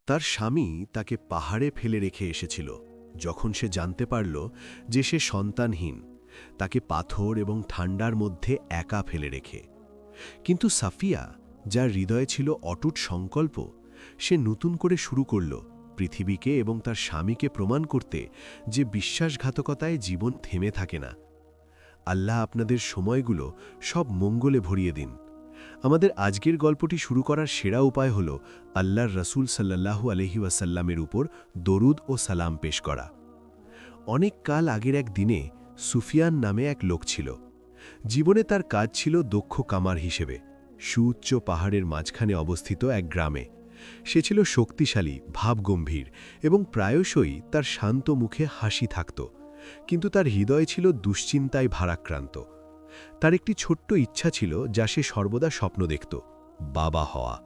তার স্বামী তাকে পাহাড়ে ফেলে রেখে এসেছিল। যখন সে জানতে পারল যে সে সন্তানহীন, তাকে পাথর এবং ঠান্ডার মধ্যে একা ফেলে রেখে। কিন্তু সাফিয়া, যার হৃদয়ে ছিল অটুট সংকল্প, সে নতুন করে শুরু করল পৃথিবীকে এবং তার স্বামীকে প্রমাণ করতে যে বিশ্বাসঘাতকতায় জীবন থেমে থাকে না। আল্লাহ আপনাদের সময়গুলো সব মঙ্গলে ভরিয়ে দিন। আমাদের আজকের গল্পটি শুরু করার সেরা উপায় হল আল্লাহর রসুল সাল্লাল্লাহু আলাইহি ওয়াসাল্লামের উপর দরুদ ও সালাম পেশ করা। অনেক কাল আগের এক দিনে সুফিয়ান নামে এক লোক ছিল। জীবনে তার কাজ ছিল দক্ষ কামার হিসেবে, সুউচ্চ পাহাড়ের মাঝখানে অবস্থিত এক গ্রামে। সে ছিল শক্তিশালী, ভাবগম্ভীর এবং প্রায়শই তার শান্ত মুখে হাসি থাকত, কিন্তু তার হৃদয় ছিল দুশ্চিন্তায় ভারাক্রান্ত। তার একটি ছোট্ট ইচ্ছা ছিল যা সে সর্বদা স্বপ্ন দেখত, বাবা হওয়া।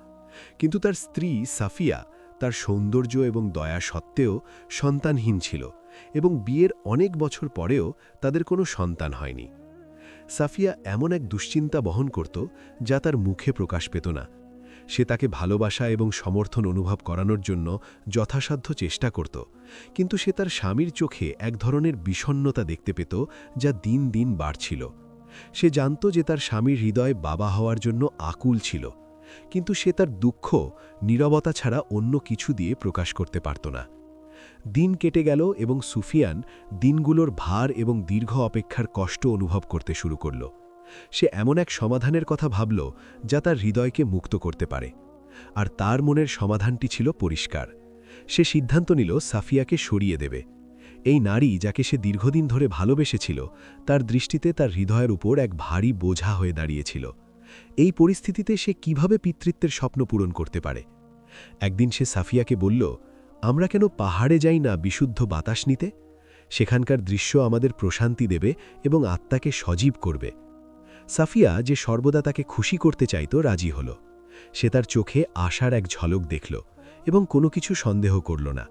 কিন্তু তার স্ত্রী সাফিয়া তার সৌন্দর্য এবং দয়া সত্ত্বেও সন্তানহীন ছিল, এবং বিয়ের অনেক বছর পরেও তাদের কোনো সন্তান হয়নি। সাফিয়া এমন এক দুশ্চিন্তা বহন করত যা তার মুখে প্রকাশ পেত না। সে তাকে ভালোবাসা এবং সমর্থন অনুভব করানোর জন্য যথাসাধ্য চেষ্টা করত, কিন্তু সে তার স্বামীর চোখে এক ধরনের বিষণ্ণতা দেখতে পেত যা দিন দিন বাড়ছিল। সে জানত যে তার স্বামীর হৃদয় বাবা হওয়ার জন্য আকুল ছিল, কিন্তু সে তার দুঃখ নীরবতা ছাড়া অন্য কিছু দিয়ে প্রকাশ করতে পারত না। দিন কেটে গেল এবং সুফিয়ান দিনগুলোর ভার এবং দীর্ঘ অপেক্ষার কষ্ট অনুভব করতে শুরু করল। সে এমন এক সমাধানের কথা ভাবল যা তার হৃদয়কে মুক্ত করতে পারে, আর তার মনের সমাধানটি ছিল পরিষ্কার। সে সিদ্ধান্ত নিল সাফিয়াকে সরিয়ে দেবে। এই নারী, যাকে সে দীর্ঘদিন ধরে ভালোবেসেছিল, তার দৃষ্টিতে তার হৃদয়ের উপর এক ভারী বোঝা হয়ে দাঁড়িয়েছিল। এই পরিস্থিতিতে সে কিভাবে পিতৃত্বের স্বপ্ন পূরণ করতে পারে? একদিন সে সাফিয়াকে বলল, আমরা কেন পাহাড়ে যাই না বিশুদ্ধ বাতাস নিতে? সেখানকার দৃশ্য আমাদের প্রশান্তি দেবে এবং আত্মাকে সজীব করবে। সাফিয়া, যে সর্বদা তাকে খুশি করতে চাইত, রাজি হল। সে তার চোখে আশার এক ঝলক দেখল এবং কোনো কিছু সন্দেহ করল না।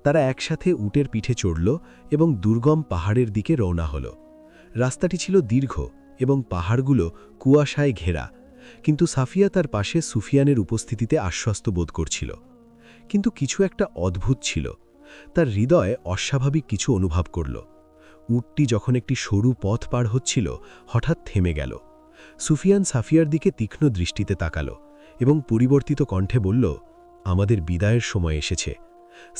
তারা একসাথে উটের পিঠে চড়ল এবং দুর্গম পাহাড়ের দিকে রওনা হল। রাস্তাটি ছিল দীর্ঘ এবং পাহাড়গুলো কুয়াশায় ঘেরা, কিন্তু সাফিয়া তার পাশে সুফিয়ানের উপস্থিতিতে আশ্বস্ত বোধ করছিল। কিন্তু কিছু একটা অদ্ভুত ছিল। তার হৃদয়ে অস্বাভাবিক কিছু অনুভব করল। উটটি যখন একটি সরু পথ পার হচ্ছিল, হঠাৎ থেমে গেল। সুফিয়ান সাফিয়ার দিকে তীক্ষ্ণ দৃষ্টিতে তাকাল এবং পরিবর্তিত কণ্ঠে বলল, আমাদের বিদায়ের সময় এসেছে।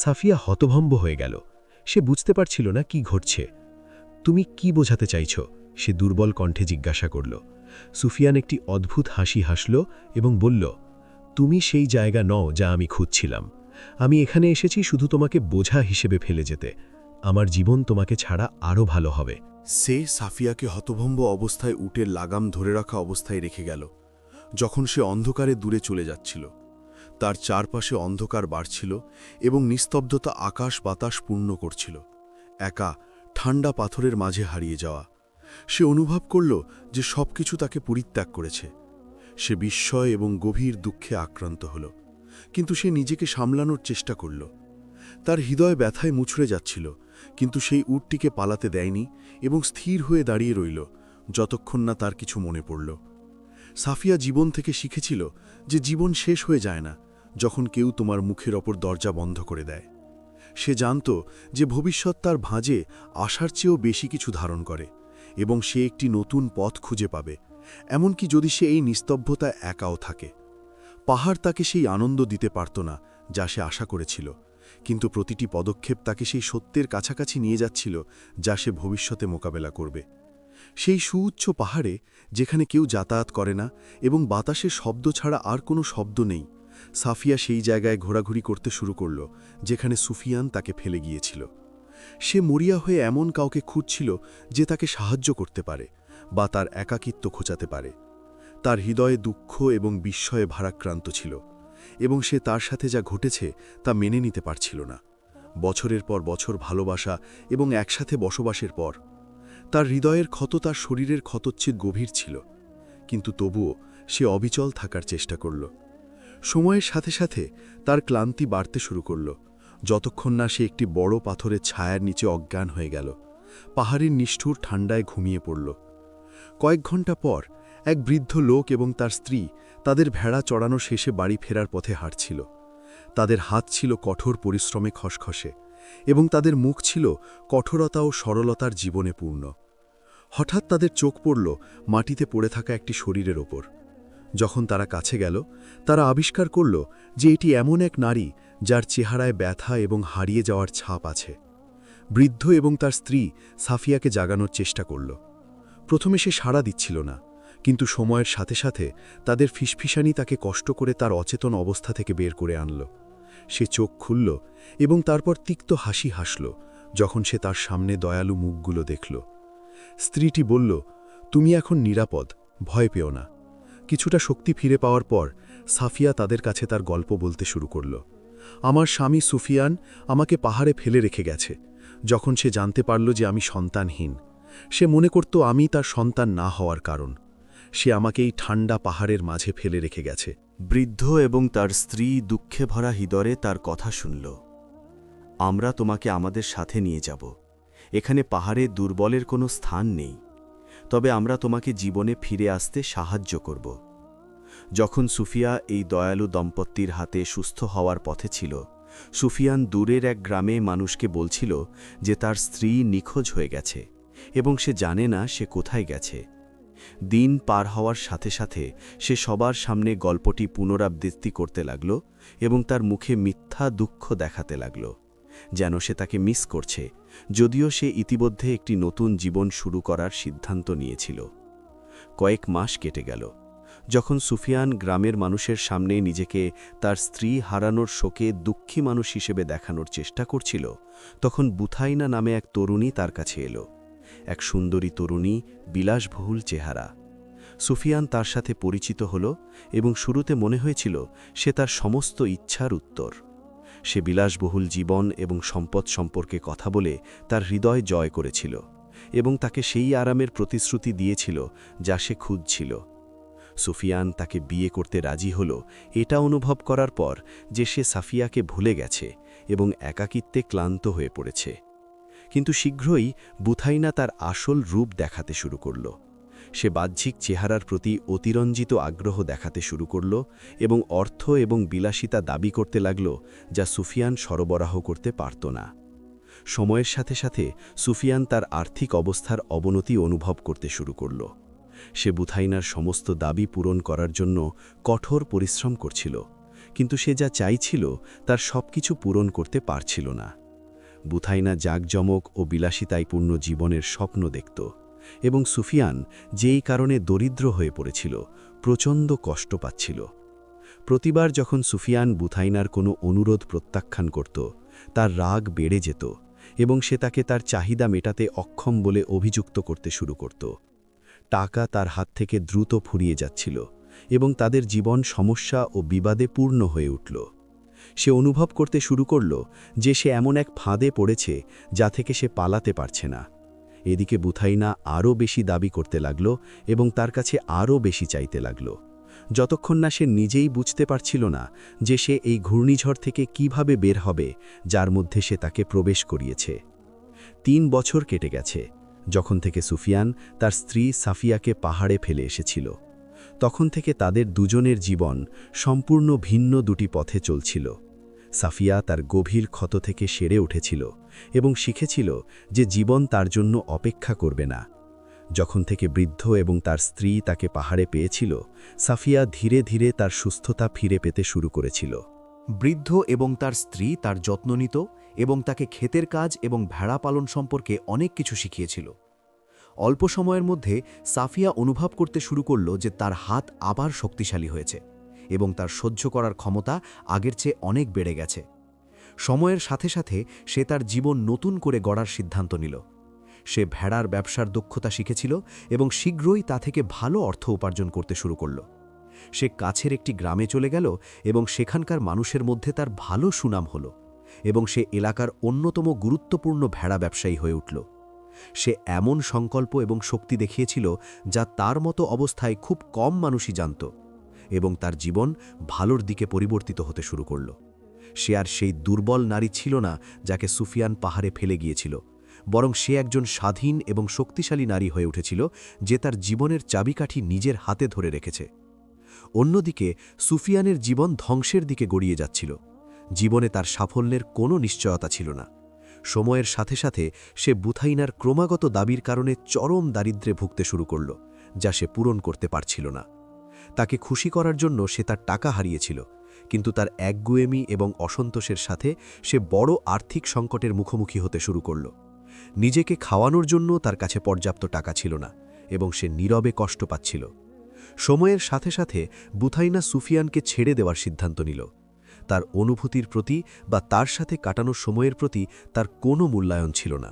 সাফিয়া হতভম্ব হয়ে গেল। সে বুঝতে পারছিল না কি ঘটছে। তুমি কি বোঝাতে চাইছ? সে দুর্বল কণ্ঠে জিজ্ঞাসা করল। সুফিয়ান একটি অদ্ভুত হাসি হাসল এবং বলল, তুমি সেই জায়গা নও যা আমি খুঁজছিলাম। আমি এখানে এসেছি শুধু তোমাকে বোঝা হিসেবে ফেলে যেতে। আমার জীবন তোমাকে ছাড়া আরও ভালো হবে। সে সাফিয়াকে হতভম্ব অবস্থায় উটের লাগাম ধরে রাখা অবস্থায় রেখে গেল, যখন সে অন্ধকারে দূরে চলে যাচ্ছিল। তার চারপাশে অন্ধকার বাড়ছিল এবং নিস্তব্ধতা আকাশ বাতাস পূর্ণ করছিল। একা ঠান্ডা পাথরের মাঝে হারিয়ে যাওয়া। সে অনুভব করল যে সবকিছু তাকে পরিত্যাগ করেছে। সে বিস্ময় এবং গভীর দুঃখে আক্রান্ত হল, কিন্তু সে নিজেকে সামলানোর চেষ্টা করল। তার হৃদয় ব্যথায় মুচড়ে যাচ্ছিল, কিন্তু সেই উটটিকে পালাতে দেয়নি এবং স্থির হয়ে দাঁড়িয়ে রইল যতক্ষণ না তার কিছু মনে পড়ল। সাফিয়া জীবন থেকে শিখেছিল যে জীবন শেষ হয়ে যায় না যখন কেউ তোমার মুখের ওপর দরজা বন্ধ করে দেয়। সে জানত যে ভবিষ্যৎ তার ভাঁজে আশার চেয়েও বেশি কিছু ধারণ করে এবং সে একটি নতুন পথ খুঁজে পাবে, এমনকি যদি সে এই নিস্তব্ধতায় একাও থাকে। পাহাড় তাকে সেই আনন্দ দিতে পারত না যা সে আশা করেছিল, কিন্তু প্রতিটি পদক্ষেপ তাকে সেই সত্যের কাছাকাছি নিয়ে যাচ্ছিল যা সে ভবিষ্যতে মোকাবেলা করবে। সেই সুউচ্চ পাহাড়ে, যেখানে কেউ যাতায়াত করে না এবং বাতাসের শব্দ ছাড়া আর কোনো শব্দ নেই, সাফিয়া সেই জায়গায় ঘোরাঘুরি করতে শুরু করল যেখানে সুফিয়ান তাকে ফেলে গিয়েছিল। সে মরিয়া হয়ে এমন কাউকে খুঁজছিল যে তাকে সাহায্য করতে পারে বা তার একাকিত্ব খোঁচাতে পারে। তার হৃদয়ে দুঃখ এবং বিস্ময়ে ভারাক্রান্ত ছিল, এবং সে তার সাথে যা ঘটেছে তা মেনে নিতে পারছিল না। বছরের পর বছর ভালোবাসা এবং একসাথে বসবাসের পর তার হৃদয়ের ক্ষত তার শরীরের ক্ষতর চেয়ে গভীর ছিল, কিন্তু তবুও সে অবিচল থাকার চেষ্টা করল। সময়ের সাথে সাথে তার ক্লান্তি বাড়তে শুরু করল, যতক্ষণ না সে একটি বড় পাথরের ছায়ার নিচে অজ্ঞান হয়ে গেল। পাহাড়ের নিষ্ঠুর ঠান্ডায় ঘুমিয়ে পড়ল। কয়েক ঘন্টা পর এক বৃদ্ধ লোক এবং তার স্ত্রী তাদের ভেড়া চড়ানো শেষে বাড়ি ফেরার পথে হাঁটছিল। তাদের হাত ছিল কঠোর পরিশ্রমে খসখসে এবং তাদের মুখ ছিল কঠোরতা ও সরলতার জীবনে পূর্ণ। হঠাৎ তাদের চোখ পড়ল মাটিতে পড়ে থাকা একটি শরীরের ওপর। যখন তারা কাছে গেল, তারা আবিষ্কার করল যে এটি এমন এক নারী যার চেহারায় ব্যথা এবং হারিয়ে যাওয়ার ছাপ আছে। বৃদ্ধ এবং তার স্ত্রী সাফিয়াকে জাগানোর চেষ্টা করল। প্রথমে সে সাড়া দিচ্ছিল না, কিন্তু সময়ের সাথে সাথে তাদের ফিসফিসানি তাকে কষ্ট করে তার অচেতন অবস্থা থেকে বের করে আনল। সে চোখ খুলল এবং তারপর তিক্ত হাসি হাসল যখন সে তার সামনে দয়ালু মুখগুলো দেখল। স্ত্রীটি বলল, তুমি এখন নিরাপদ, ভয় পেও না। কিছুটা শক্তি ফিরে পাওয়ার পর সাফিয়া তাদের কাছে তার গল্প বলতে শুরু করল। আমার স্বামী সুফিয়ান আমাকে পাহাড়ে ফেলে রেখে গেছে। যখন সে জানতে পারল যে আমি সন্তানহীন, সে মনে করত আমি তার সন্তান না হওয়ার কারণ। সে আমাকে এই ঠান্ডা পাহাড়ের মাঝে ফেলে রেখে গেছে। বৃদ্ধ এবং তার স্ত্রী দুঃখে ভরা হৃদয়ে তার কথা শুনল। আমরা তোমাকে আমাদের সাথে নিয়ে যাব। এখানে পাহাড়ে দুর্বলের কোনো স্থান নেই, তবে আমরা তোমাকে জীবনে ফিরে আসতে সাহায্য করব। যখন সুফিয়া এই দয়ালু দম্পতির হাতে সুস্থ হওয়ার পথে ছিল, সুফিয়ান দূরের এক গ্রামে মানুষকে বলছিল যে তার স্ত্রী নিখোঁজ হয়ে গেছে এবং সে জানে না সে কোথায় গেছে। দিন পার হওয়ার সাথে সাথে সে সবার সামনে গল্পটি পুনরাবৃত্তি করতে লাগল এবং তার মুখে মিথ্যা দুঃখ দেখাতে লাগল, যেন সে তাকে মিস করছে, যদিও সে ইতিমধ্যে একটি নতুন জীবন শুরু করার সিদ্ধান্ত নিয়েছিল। কয়েক মাস কেটে গেল। যখন সুফিয়ান গ্রামের মানুষের সামনে নিজেকে তার স্ত্রী হারানোর শোকে দুঃখী মানুষ হিসেবে দেখানোর চেষ্টা করছিল, তখন বুথাইনা নামে এক তরুণী তার কাছে এলো। এক সুন্দরী তরুণী, বিলাসবহুল চেহারা। সুফিয়ান তার সাথে পরিচিত হল এবং শুরুতে মনে হয়েছিল সে তার সমস্ত ইচ্ছার উত্তর। সে বিলাসবহুল জীবন এবং সম্পদ সম্পর্কে কথা বলে তার হৃদয় জয় করেছিল এবং তাকে সেই আরামের প্রতিশ্রুতি দিয়েছিল যা সে খুঁজছিল। সুফিয়ান তাকে বিয়ে করতে রাজি হল এটা অনুভব করার পর যে সে সাফিয়াকে ভুলে গেছে এবং একাকিত্বে ক্লান্ত হয়ে পড়েছে। কিন্তু শীঘ্রই বুথাইনা তার আসল রূপ দেখাতে শুরু করল। সে বাহ্যিক চেহারার প্রতি অতিরঞ্জিত আগ্রহ দেখাতে শুরু করল এবং অর্থ এবং বিলাসিতা দাবি করতে লাগল যা সুফিয়ান সরবরাহ করতে পারত না। সময়ের সাথে সাথে সুফিয়ান তার আর্থিক অবস্থার অবনতি অনুভব করতে শুরু করল। সে বুথাইনার সমস্ত দাবি পূরণ করার জন্য কঠোর পরিশ্রম করছিল, কিন্তু সে যা চাইছিল তার সবকিছু পূরণ করতে পারছিল না। বুথাইনা জাঁকজমক ও বিলাসিতায়পূর্ণ জীবনের স্বপ্ন দেখত এবং সুফিয়ান যেই কারণে দরিদ্র হয়ে পড়েছিল প্রচণ্ড কষ্ট পাচ্ছিল। প্রতিবার যখন সুফিয়ান বুথাইনার কোনো অনুরোধ প্রত্যাখ্যান করত, তার রাগ বেড়ে যেত এবং সে তাকে তার চাহিদা মেটাতে অক্ষম বলে অভিযুক্ত করতে শুরু করত। টাকা তার হাত থেকে দ্রুত ফুরিয়ে যাচ্ছিল এবং তাদের জীবন সমস্যা ও বিবাদে পূর্ণ হয়ে উঠল। সে অনুভব করতে শুরু করল যে সে এমন এক ফাঁদে পড়েছে যা থেকে সে পালাতে পারছে না। এদিকে বুথাইনা আরও বেশি দাবি করতে লাগল এবং তার কাছে আরও বেশি চাইতে লাগল, যতক্ষণ না সে নিজেই বুঝতে পারছিল না যে সে এই ঘূর্ণিঝড় থেকে কিভাবে বের হবে যার মধ্যে সে তাকে প্রবেশ করিয়েছে। 3 বছর কেটে গেছে যখন থেকে সুফিয়ান তার স্ত্রী সাফিয়াকে পাহাড়ে ফেলে এসেছিল। তখন থেকে তাদের দুজনের জীবন সম্পূর্ণ ভিন্ন দুটি পথে চলছিল। সাফিয়া তার গভীর ক্ষত থেকে সেরে উঠেছিল এবং শিখেছিল যে জীবন তার জন্য অপেক্ষা করবে না। যখন থেকে বৃদ্ধ এবং তার স্ত্রী তাকে পাহাড়ে পেয়েছিল, সাফিয়া ধীরে ধীরে তার সুস্থতা ফিরে পেতে শুরু করেছিল। বৃদ্ধ এবং তার স্ত্রী তার যত্ন নিত এবং তাকে ক্ষেতের কাজ এবং ভেড়া পালন সম্পর্কে অনেক কিছু শিখিয়েছিল। অল্প সময়ের মধ্যে সাফিয়া অনুভব করতে শুরু করল যে তার হাত আবার শক্তিশালী হয়েছে এবং তার সহ্য করার ক্ষমতা আগের চেয়ে অনেক বেড়ে গেছে। সময়ের সাথে সাথে সে তার জীবন নতুন করে গড়ার সিদ্ধান্ত নিল। সে ভেড়ার ব্যবসার দক্ষতা শিখেছিল এবং শীঘ্রই তা থেকে ভালো অর্থ উপার্জন করতে শুরু করল। সে কাছের একটি গ্রামে চলে গেল এবং সেখানকার মানুষের মধ্যে তার ভালো সুনাম হল এবং সে এলাকার অন্যতম গুরুত্বপূর্ণ ভেড়া ব্যবসায়ী হয়ে উঠল। সে এমন সংকল্প এবং শক্তি দেখিয়েছিল যা তার মতো অবস্থায় খুব কম মানুষই জানত এবং তার জীবন ভালোর দিকে পরিবর্তিত হতে শুরু করল। সে আর সেই দুর্বল নারী ছিল না যাকে সুফিয়ান পাহাড়ে ফেলে গিয়েছিল, বরং সে একজন স্বাধীন এবং শক্তিশালী নারী হয়ে উঠেছিল যে তার জীবনের চাবিকাঠি নিজের হাতে ধরে রেখেছে। অন্যদিকে সুফিয়ানের জীবন ধ্বংসের দিকে গড়িয়ে যাচ্ছিল। জীবনে তার সাফল্যের কোনো নিশ্চয়তা ছিল না। সময়ের সাথে সাথে সে বুথাইনার ক্রমাগত দাবির কারণে চরম দারিদ্র্যে ভুগতে শুরু করল, যা সে পূরণ করতে পারছিল না। তাকে খুশি করার জন্য সে তার টাকা হারিয়েছিল, কিন্তু তার একগুয়েমি এবং অসন্তোষের সাথে সে বড় আর্থিক সংকটের মুখোমুখি হতে শুরু করল। নিজেকে খাওয়ানোর জন্য তার কাছে পর্যাপ্ত টাকা ছিল না এবং সে নীরবে কষ্ট পাচ্ছিল। সময়ের সাথে সাথে বুথাইনা সুফিয়ানকে ছেড়ে দেওয়ার সিদ্ধান্ত নিল। তার অনুভূতির প্রতি বা তার সাথে কাটানো সময়ের প্রতি তার কোনো মূল্যায়ন ছিল না।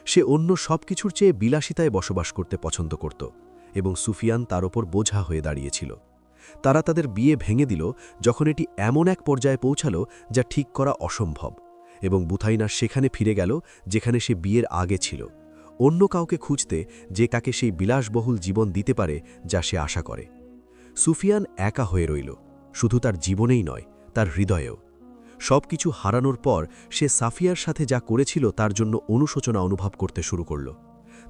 সে অন্য সব কিছুর চেয়ে বিলাসিতায় বসবাস করতে পছন্দ করত এবং সুফিয়ান তার ওপর বোঝা হয়ে দাঁড়িয়েছিল। তারা তাদের বিয়ে ভেঙে দিল যখন এটি এমন এক পর্যায়ে পৌঁছালো যা ঠিক করা অসম্ভব, এবং বুথাইনা সেখানে ফিরে গেল যেখানে সে বিয়ের আগে ছিল, অন্য কাউকে খুঁজতে যে তাকে সেই বিলাসবহুল জীবন দিতে পারে যা সে আশা করে। সুফিয়ান একা হয়ে রইল, শুধু তার জীবনেই নয়, তার হৃদয়েও। সব কিছু হারানোর পর সে সাফিয়ার সাথে যা করেছিল তার জন্য অনুশোচনা অনুভব করতে শুরু করল।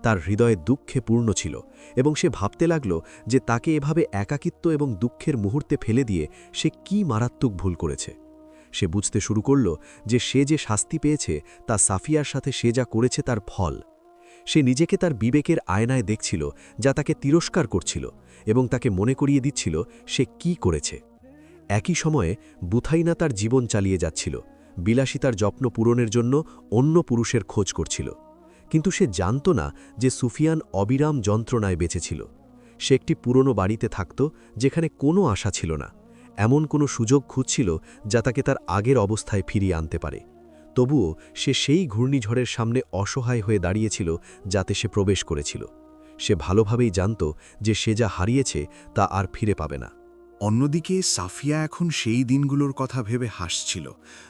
তার হৃদয়ে দুঃখে পূর্ণ ছিল এবং সে ভাবতে লাগল যে তাকে এভাবে একাকিত্ব এবং দুঃখের মুহূর্তে ফেলে দিয়ে সে কি মারাত্মক ভুল করেছে। সে বুঝতে শুরু করল যে সে যে শাস্তি পেয়েছে তা সাফিয়ার সাথে সে যা করেছে তার ফল। সে নিজেকে তার বিবেকের আয়নায় দেখছিল, যা তাকে তিরস্কার করছিল এবং তাকে মনে করিয়ে দিচ্ছিল সে কি করেছে। একই সময়ে বুথাইনা তার জীবন চালিয়ে যাচ্ছিল, বিলাসিতার যত্ন পূরণের জন্য অন্য পুরুষের খোঁজ করছিল। কিন্তু সে জানত না যে সুফিয়ান অবিরাম যন্ত্রণায় বেঁচেছিল। সে একটি পুরনো বাড়িতে থাকত যেখানে কোনো আশা ছিল না, এমন কোনো সুযোগ খুঁজছিল যা তাকে তার আগের অবস্থায় ফিরিয়ে আনতে পারে। তবুও সে সেই ঘূর্ণিঝড়ের সামনে অসহায় হয়ে দাঁড়িয়েছিল যাতে সে প্রবেশ করেছিল। সে ভালোভাবেই জানত যে সে যা হারিয়েছে তা আর ফিরে পাবে না। অন্যদিকে সাফিয়া এখন সেই দিনগুলোর কথা ভেবে হাসছিল,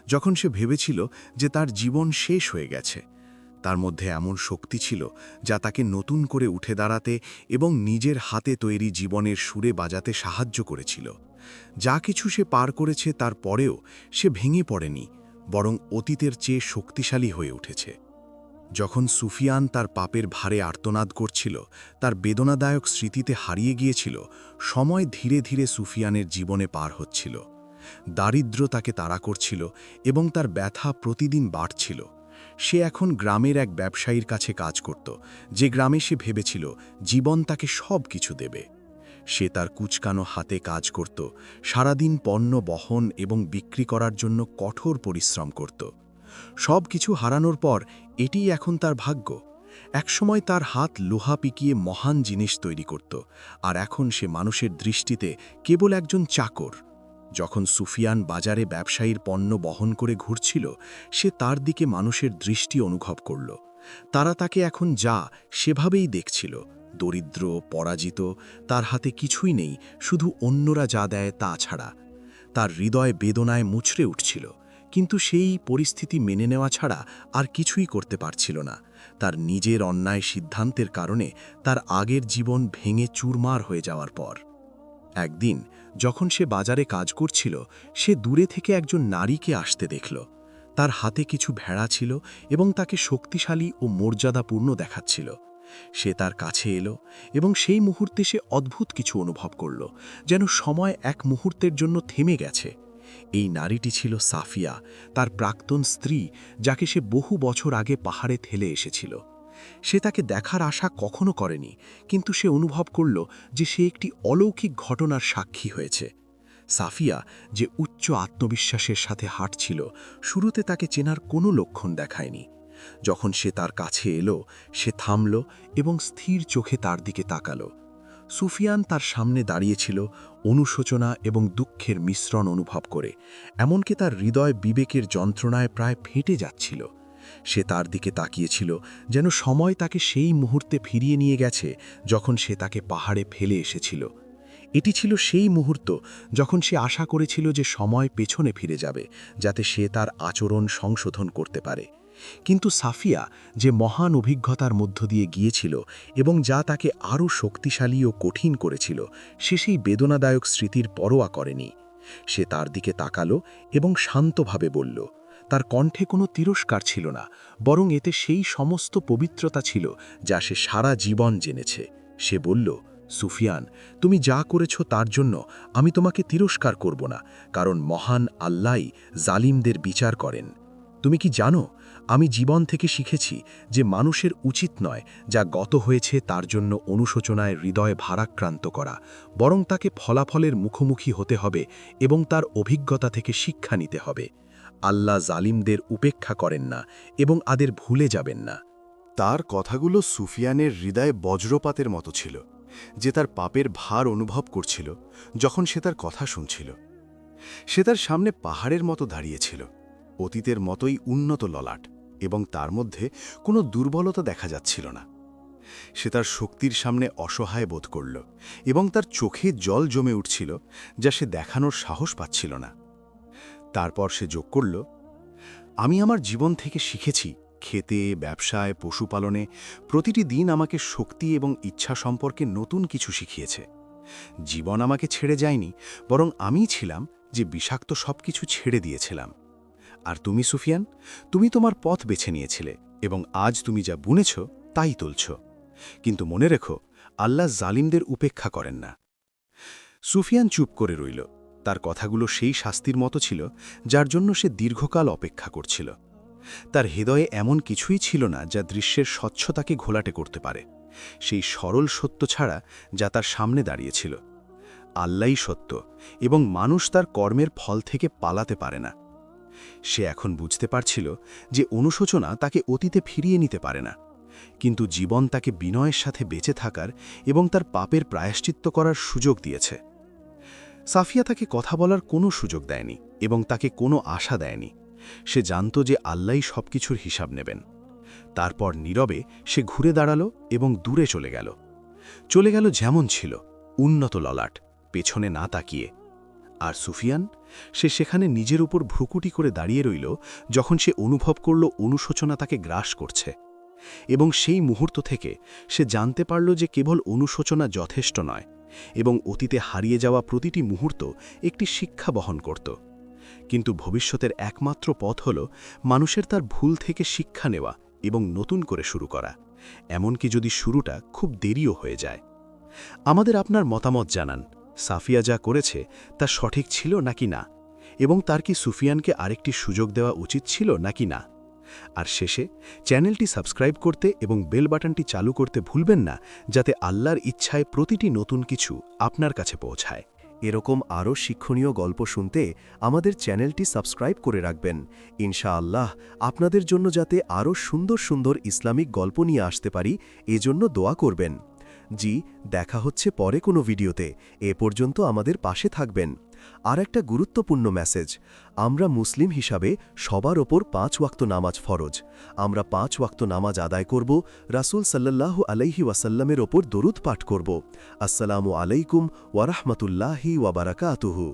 যখন সে ভেবেছিল যে তার জীবন শেষ হয়ে গেছে। তার মধ্যে এমন শক্তি ছিল যা তাকে নতুন করে উঠে দাঁড়াতে এবং নিজের হাতে তৈরি জীবনের সুরে বাজাতে সাহায্য করেছিল। যা কিছু সে পার করেছে তার পরেও সে ভেঙে পড়েনি, বরং অতীতের চেয়ে শক্তিশালী হয়ে উঠেছে। যখন সুফিয়ান তার পাপের ভারে আর্তনাদ করছিল, তার বেদনাদায়ক স্মৃতিতে হারিয়ে গিয়েছিল, সময় ধীরে ধীরে সুফিয়ানের জীবনে পার হচ্ছিল। দারিদ্র্য তাকে তাড়া করছিল এবং তার ব্যথা প্রতিদিন বাড়ছিল। সে এখন গ্রামের এক ব্যবসায়ীর কাছে কাজ করত, যে গ্রামে সে ভেবেছিল জীবন তাকে সব কিছু দেবে। সে তার কুচকানো হাতে কাজ করত, সারাদিন পণ্য বহন এবং বিক্রি করার জন্য কঠোর পরিশ্রম করত। সব কিছু হারানোর পর এটিই এখন তার ভাগ্য। একসময় তার হাত লোহা পিকিয়ে মহান জিনিস তৈরি করত, আর এখন সে মানুষের দৃষ্টিতে কেবল একজন চাকর। যখন সুফিয়ান বাজারে ব্যবসায়ীর পণ্য বহন করে ঘুরছিল, সে তার দিকে মানুষের দৃষ্টি অনুভব করল। তারা তাকে এখন যা সেভাবেই দেখছিল, দরিদ্র, পরাজিত, তার হাতে কিছুই নেই, শুধু অন্যরা যা দেয় তা ছাড়া। তার হৃদয় বেদনায় মুচড়ে উঠছিল, কিন্তু সেই পরিস্থিতি মেনে নেওয়া ছাড়া আর কিছুই করতে পারছিল না। তার নিজের অন্যায় সিদ্ধান্তের কারণে তার আগের জীবন ভেঙে চুরমার হয়ে যাওয়ার পর একদিন যখন সে বাজারে কাজ করছিল, সে দূরে থেকে একজন নারীকে আসতে দেখল। তার হাতে কিছু ভেড়া ছিল এবং তাকে শক্তিশালী ও মর্যাদাপূর্ণ দেখাচ্ছিল। সে তার কাছে এলো এবং সেই মুহূর্তে সে অদ্ভুত কিছু অনুভব করল, যেন সময় এক মুহূর্তের জন্য থেমে গেছে। এই নারীটি ছিল সাফিয়া, তার প্রাক্তন স্ত্রী, যাকে সে বহু বছর আগে পাহাড়ে ঠেলে এসেছিল। সে তাকে দেখার আশা কখনো করেনি, কিন্তু সে অনুভব করল যে সে একটি অলৌকিক ঘটনার সাক্ষী হয়েছে। সাফিয়া, যে উচ্চ আত্মবিশ্বাসের সাথে হাঁটছিল, শুরুতে তাকে চেনার কোনো লক্ষণ দেখায়নি। যখন সে তার কাছে এলো, সে থামল এবং স্থির চোখে তার দিকে তাকালো। সুফিয়ান তার সামনে দাঁড়িয়েছিল, অনুশোচনা এবং দুঃখের মিশ্রণ অনুভব করে, এমনকি তার হৃদয় বিবেকের যন্ত্রণায় প্রায় ফেটে যাচ্ছিল। সে তার দিকে তাকিয়েছিল, যেন সময় তাকে সেই মুহূর্তে ফিরিয়ে নিয়ে গেছে যখন সে তাকে পাহাড়ে ফেলে এসেছিল। এটি ছিল সেই মুহূর্ত যখন সে আশা করেছিল যে সময় পেছনে ফিরে যাবে, যাতে সে তার আচরণ সংশোধন করতে পারে। কিন্তু সাফিয়া, যে মহান অভিজ্ঞতার মধ্য দিয়ে গিয়েছিল এবং যা তাকে আরও শক্তিশালী ও কঠিন করেছিল, সে সেই বেদনাদায়ক স্মৃতির পরোয়া করেনি। সে তার দিকে তাকালো এবং শান্তভাবে বলল, তার কণ্ঠে কোনো তিরস্কার ছিল না, বরং এতে সেই সমস্ত পবিত্রতা ছিল যা সে সারা জীবন জেনেছে। সে বলল, সুফিয়ান, তুমি যা করেছ তার জন্য আমি তোমাকে তিরস্কার করব না, কারণ মহান আল্লাহই জালিমদের বিচার করেন। তুমি কি জানো, আমি জীবন থেকে শিখেছি যে মানুষের উচিত নয় যা গত হয়েছে তার জন্য অনুশোচনায় হৃদয় ভারাক্রান্ত করা, বরং তাকে ফলাফলের মুখোমুখি হতে হবে এবং তার অভিজ্ঞতা থেকে শিক্ষা নিতে হবে। আল্লাহ জালিমদের উপেক্ষা করেন না এবং আদের ভুলে যাবেন না। তার কথাগুলো সুফিয়ানের হৃদয়ে বজ্রপাতের মতো ছিল, যে তার পাপের ভার অনুভব করছিল যখন সে তার কথা শুনছিল। সে তার সামনে পাহাড়ের মতো দাঁড়িয়েছিল, অতীতের মতোই উন্নত ললাট, এবং তার মধ্যে কোনো দুর্বলতা দেখা যাচ্ছিল না। সে তার শক্তির সামনে অসহায় বোধ করল এবং তার চোখে জল জমে উঠছিল, যা সে দেখানোর সাহস পাচ্ছিল না। তারপর সে যোগ করল, আমি আমার জীবন থেকে শিখেছি, খেতে, ব্যবসায়, পশুপালনে প্রতিটি দিন আমাকে শক্তি এবং ইচ্ছা সম্পর্কে নতুন কিছু শিখিয়েছে। জীবন আমাকে ছেড়ে যায়নি, বরং আমিই ছিলাম যে বিষাক্ত সবকিছু ছেড়ে দিয়েছিলাম। আর তুমি সুফিয়ান, তুমি তোমার পথ বেছে নিয়েছিলে এবং আজ তুমি যা বুনেছ তাই তুলছ। কিন্তু মনে রেখো, আল্লাহ জালিমদের উপেক্ষা করেন না। সুফিয়ান চুপ করে রইল। তার কথাগুলো সেই শাস্তির মতো ছিল যার জন্য সে দীর্ঘকাল অপেক্ষা করছিল। তার হৃদয়ে এমন কিছুই ছিল না যা দৃশ্যের স্বচ্ছতাকে ঘোলাটে করতে পারে, সেই সরল সত্য ছাড়া যা তার সামনে দাঁড়িয়েছিল। আল্লাহই সত্য এবং মানুষ তার কর্মের ফল থেকে পালাতে পারে না। সে এখন বুঝতে পারছিল যে অনুশোচনা তাকে অতীতে ফিরিয়ে নিতে পারে না, কিন্তু জীবন তাকে বিনয়ের সাথে বেঁচে থাকার এবং তার পাপের প্রায়শ্চিত্ত করার সুযোগ দিয়েছে। সাফিয়া তাকে কথা বলার কোনো সুযোগ দেয়নি এবং তাকে কোনো আশা দেয়নি। সে জানত যে আল্লাহই সবকিছুর হিসাব নেবেন। তারপর নীরবে সে ঘুরে দাঁড়ালো এবং দূরে চলে গেল যেমন ছিল, উন্নত ললাট, পেছনে না তাকিয়ে। আর সুফিয়ান, সে সেখানে নিজের উপর ভ্রুকুটি করে দাঁড়িয়ে রইল যখন সে অনুভব করল অনুশোচনা তাকে গ্রাস করছে। এবং সেই মুহূর্ত থেকে সে জানতে পারল যে কেবল অনুশোচনা যথেষ্ট নয়, এবং অতীতে হারিয়ে যাওয়া প্রতিটি মুহূর্ত একটি শিক্ষা বহন করত। কিন্তু ভবিষ্যতের একমাত্র পথ হল মানুষের তার ভুল থেকে শিক্ষা নেওয়া এবং নতুন করে শুরু করা, এমনকি যদি শুরুটা খুব দেরিও হয়ে যায়। আমাদের আপনার মতামত জানান, সাফিয়া যা করেছে তা সঠিক ছিল নাকি না, এবং তার কি সুফিয়ানকে আরেকটি সুযোগ দেওয়া উচিত ছিল নাকি না। আর শেষে চ্যানেলটি সাবস্ক্রাইব করতে এবং বেল বাটনটি চালু করতে ভুলবেন না, যাতে আল্লাহর ইচ্ছায় প্রতিটি নতুন কিছু আপনার কাছে পৌঁছায়। এরকম আরও শিক্ষণীয় গল্প শুনতে আমাদের চ্যানেলটি সাবস্ক্রাইব করে রাখবেন। ইনশাআল্লাহ আপনাদের জন্য যাতে আরও সুন্দর সুন্দর ইসলামিক গল্প নিয়ে আসতে পারি, এজন্য দোয়া করবেন। জি, দেখা হচ্ছে পরে কোনো ভিডিওতে। এ পর্যন্ত আমাদের পাশে থাকবেন। আর একটা গুরুত্বপূর্ণ মেসেজ, আমরা মুসলিম হিসাবে সবার ওপর 5 ওয়াক্ত নামাজ ফরজ। আমরা 5 ওয়াক্ত নামাজ আদায় করব, রাসূল সাল্লাল্লাহু আলাইহি ওয়াসাল্লামের ওপর দরুদ পাঠ করব। আসসালামু আলাইকুম ওয়া রাহমাতুল্লাহি ওয়া বারাকাতুহু।